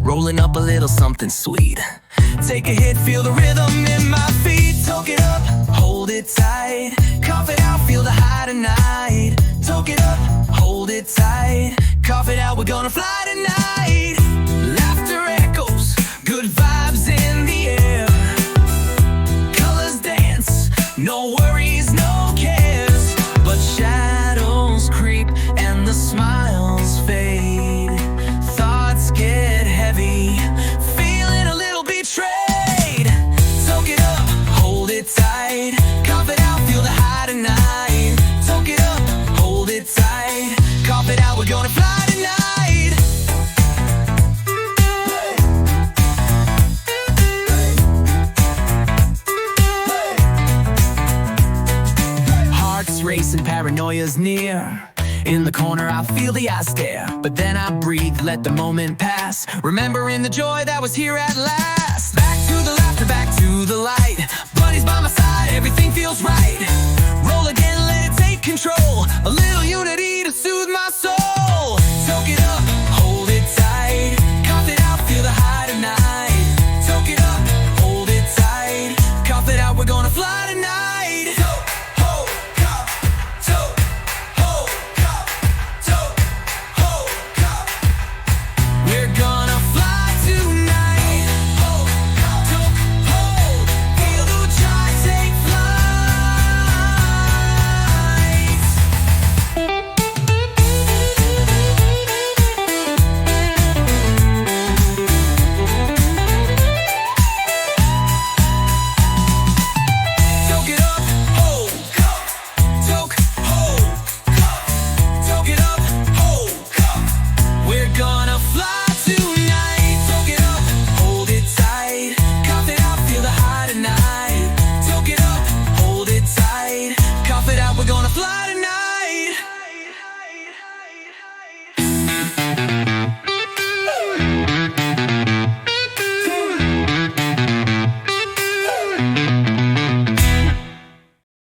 rolling up a little something sweet. Take a hit, feel the rhythm in my feet. Toke it up, hold it tight. Cough it out, feel the high tonight. Toke it up, hold it tight. Cough it out, we're gonna fly tonight. Laughter echoes, good vibes in the air. Colors dance, no worries, no cares. But shadows creep and the smiles fade. Thoughts get heavy, feeling a little betrayed. Toke it up, hold it tight. Cough it out, feel the high tonight. Toke it up, hold it tight. Cough it out, we're gonna fly tonight. Hearts racing, paranoia's near. In the corner I feel the eye stare, but then I breathe, let the moment pass, remembering the joy that was here at last. Back to the laughter, back to the light. Buddies by my side, everything feels right. Roll again, let it take control. A little unity to soothe my soul.